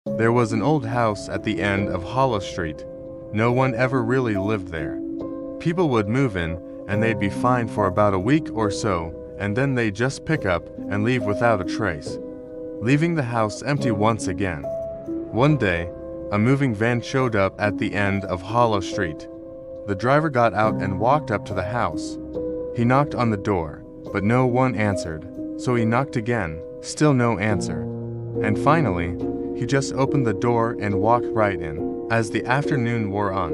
There was an old house at the end of Hollow Street. No one ever really lived there. People would move in, and they'd be fine for about a week or so, and then they'd just pick up and leave without a trace, leaving the house empty once again. One day, a moving van showed up at the end of Hollow Street. The driver got out and walked up to the house. He knocked on the door, but no one answered, so he knocked again, still no answer. And finally, he just opened the door and walked right in. As the afternoon wore on,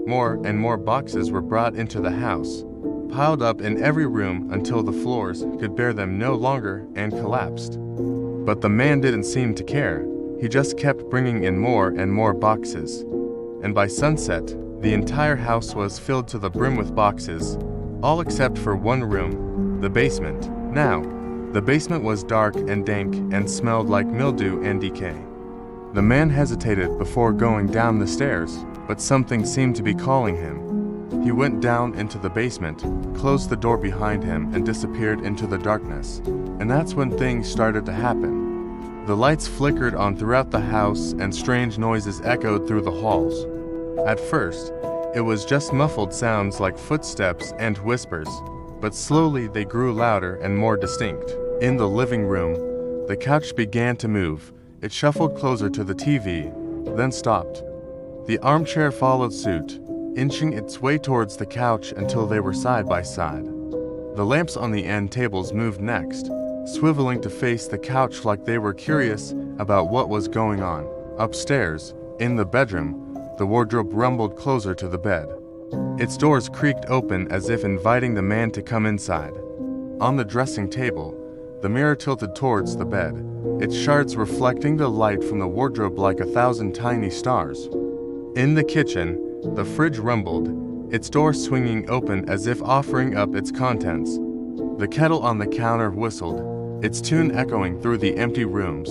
more and more boxes were brought into the house, piled up in every room until the floors could bear them no longer and collapsed. But the man didn't seem to care. He just kept bringing in more and more boxes. And by sunset, the entire house was filled to the brim with boxes, all except for one room, the basement. Now, the basement was dark and dank and smelled like mildew and decay. The man hesitated before going down the stairs, but something seemed to be calling him. He went down into the basement, closed the door behind him, and disappeared into the darkness. And that's when things started to happen. The lights flickered on throughout the house, and strange noises echoed through the halls. At first, it was just muffled sounds like footsteps and whispers, but slowly they grew louder and more distinct. In the living room, the couch began to move. It shuffled closer to the TV, then stopped. The armchair followed suit, inching its way towards the couch until they were side by side. The lamps on the end tables moved next, swiveling to face the couch like they were curious about what was going on. Upstairs, in the bedroom, the wardrobe rumbled closer to the bed. Its doors creaked open as if inviting the man to come inside. On the dressing table, the mirror tilted towards the bed, its shards reflecting the light from the wardrobe like 1,000 tiny stars. In the kitchen, the fridge rumbled, its door swinging open as if offering up its contents. The kettle on the counter whistled, its tune echoing through the empty rooms.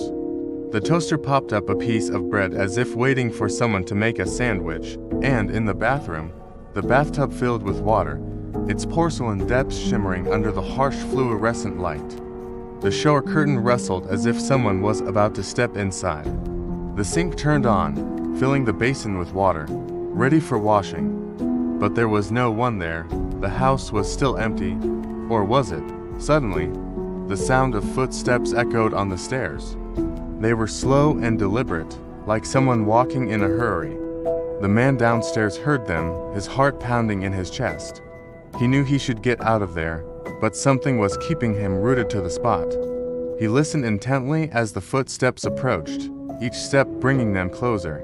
The toaster popped up a piece of bread as if waiting for someone to make a sandwich, and in the bathroom, the bathtub filled with water, its porcelain depths shimmering under the harsh fluorescent light. The shower curtain rustled as if someone was about to step inside. The sink turned on, filling the basin with water, ready for washing. But there was no one there. The house was still empty. Or was it? Suddenly, the sound of footsteps echoed on the stairs. They were slow and deliberate, like someone walking in a hurry. The man downstairs heard them, his heart pounding in his chest. He knew he should get out of there, but something was keeping him rooted to the spot. He listened intently as the footsteps approached, each step bringing them closer.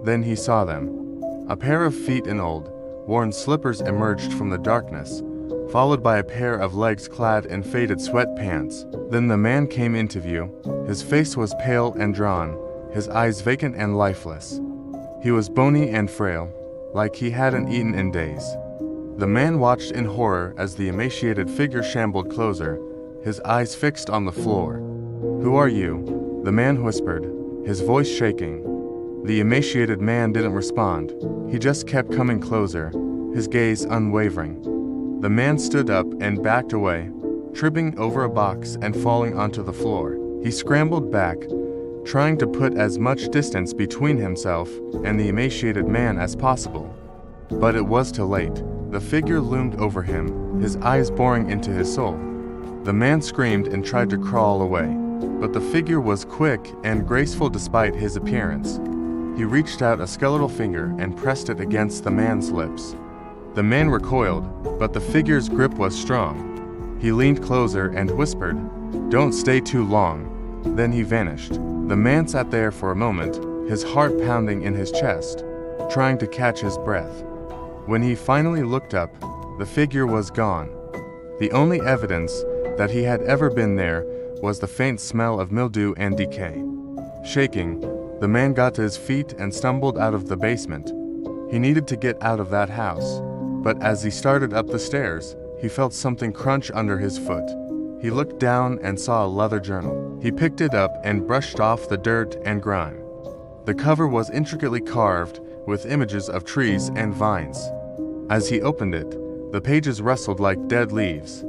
Then he saw them. A pair of feet in old, worn slippers emerged from the darkness, followed by a pair of legs clad in faded sweatpants. Then the man came into view. His face was pale and drawn, his eyes vacant and lifeless. He was bony and frail, like he hadn't eaten in days. The man watched in horror as the emaciated figure shambled closer, his eyes fixed on the floor. "Who are you?" the man whispered, his voice shaking. The emaciated man didn't respond. He just kept coming closer, his gaze unwavering. The man stood up and backed away, tripping over a box and falling onto the floor. He scrambled back, trying to put as much distance between himself and the emaciated man as possible. But it was too late. The figure loomed over him, his eyes boring into his soul. The man screamed and tried to crawl away, but the figure was quick and graceful despite his appearance. He reached out a skeletal finger and pressed it against the man's lips. The man recoiled, but the figure's grip was strong. He leaned closer and whispered, "Don't stay too long." Then he vanished. The man sat there for a moment, his heart pounding in his chest, trying to catch his breath. When he finally looked up, the figure was gone. The only evidence that he had ever been there was the faint smell of mildew and decay. Shaking, the man got to his feet and stumbled out of the basement. He needed to get out of that house, but as he started up the stairs, he felt something crunch under his foot. He looked down and saw a leather journal. He picked it up and brushed off the dirt and grime. The cover was intricately carved with images of trees and vines. As he opened it, the pages rustled like dead leaves.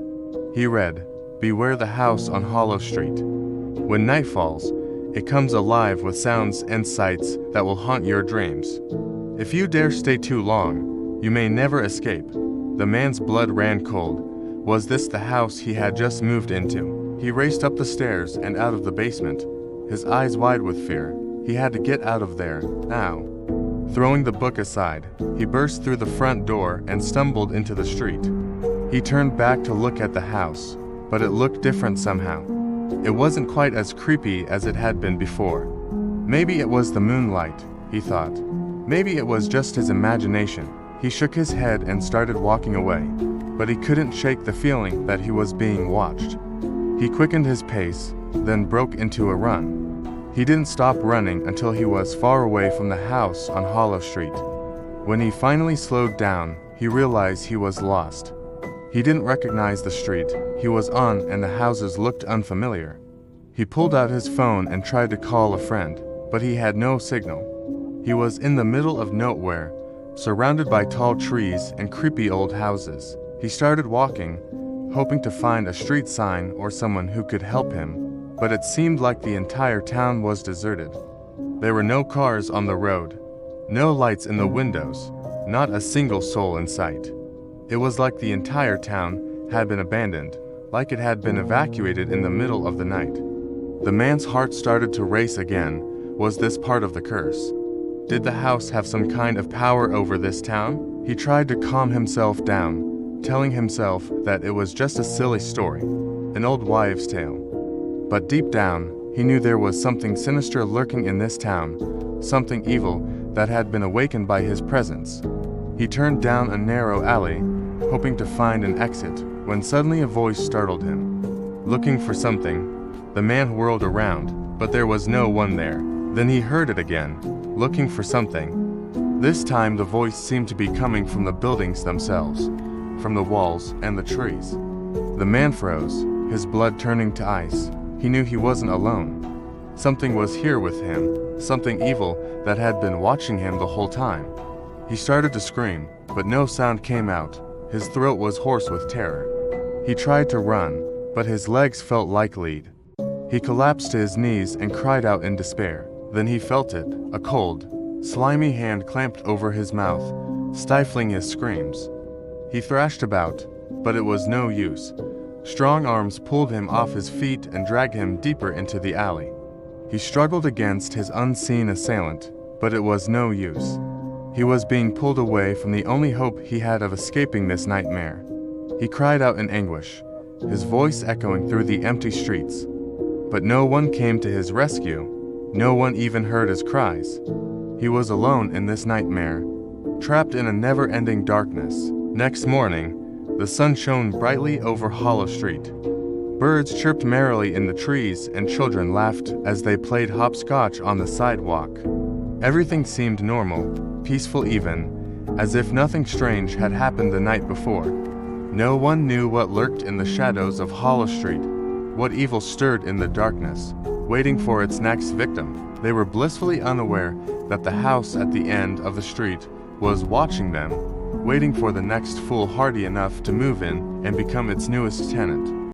He read, "Beware the house on Hollow Street. When night falls, It comes alive with sounds and sights that will haunt your dreams. If you dare stay too long, you may never escape. The man's blood ran cold. Was this the house he had just moved into? He raced up the stairs and out of the basement, his eyes wide with fear. He had to get out of there, now. Throwing the book aside, he burst through the front door and stumbled into the street. He turned back to look at the house, but it looked different somehow. It wasn't quite as creepy as it had been before. Maybe it was the moonlight, he thought. Maybe it was just his imagination. He shook his head and started walking away, but he couldn't shake the feeling that he was being watched. He quickened his pace, then broke into a run. He didn't stop running until he was far away from the house on Hollow Street. When he finally slowed down, he realized he was lost. He didn't recognize the street he was on, and the houses looked unfamiliar. He pulled out his phone and tried to call a friend, but he had no signal. He was in the middle of nowhere, surrounded by tall trees and creepy old houses. He started walking, hoping to find a street sign or someone who could help him, but it seemed like the entire town was deserted. There were no cars on the road, no lights in the windows, not a single soul in sight. It was like the entire town had been abandoned, like it had been evacuated in the middle of the night. The man's heart started to race again. Was this part of the curse? Did the house have some kind of power over this town? He tried to calm himself down, telling himself that it was just a silly story, an old wives' tale. But deep down, he knew there was something sinister lurking in this town, something evil that had been awakened by his presence. He turned down a narrow alley, hoping to find an exit, when suddenly a voice startled him. Looking for something, the man whirled around, but there was no one there. Then he heard it again, looking for something. This time the voice seemed to be coming from the buildings themselves, from the walls and the trees. The man froze, his blood turning to ice. He knew he wasn't alone. Something was here with him, something evil that had been watching him the whole time. He started to scream, but no sound came out. His throat was hoarse with terror. He tried to run, but his legs felt like lead. He collapsed to his knees and cried out in despair. Then he felt it, a cold, slimy hand clamped over his mouth, stifling his screams. He thrashed about, but it was no use. Strong arms pulled him off his feet and dragged him deeper into the alley. He struggled against his unseen assailant, but it was no use. He was being pulled away from the only hope he had of escaping this nightmare. He cried out in anguish, his voice echoing through the empty streets. But no one came to his rescue. No one even heard his cries. He was alone in this nightmare, trapped in a never-ending darkness. Next morning, the sun shone brightly over Hollow Street. Birds chirped merrily in the trees and children laughed as they played hopscotch on the sidewalk. Everything seemed normal, peaceful even, as if nothing strange had happened the night before. No one knew what lurked in the shadows of Hollow Street, what evil stirred in the darkness, waiting for its next victim. They were blissfully unaware that the house at the end of the street was watching them, waiting for the next fool hardy enough to move in and become its newest tenant.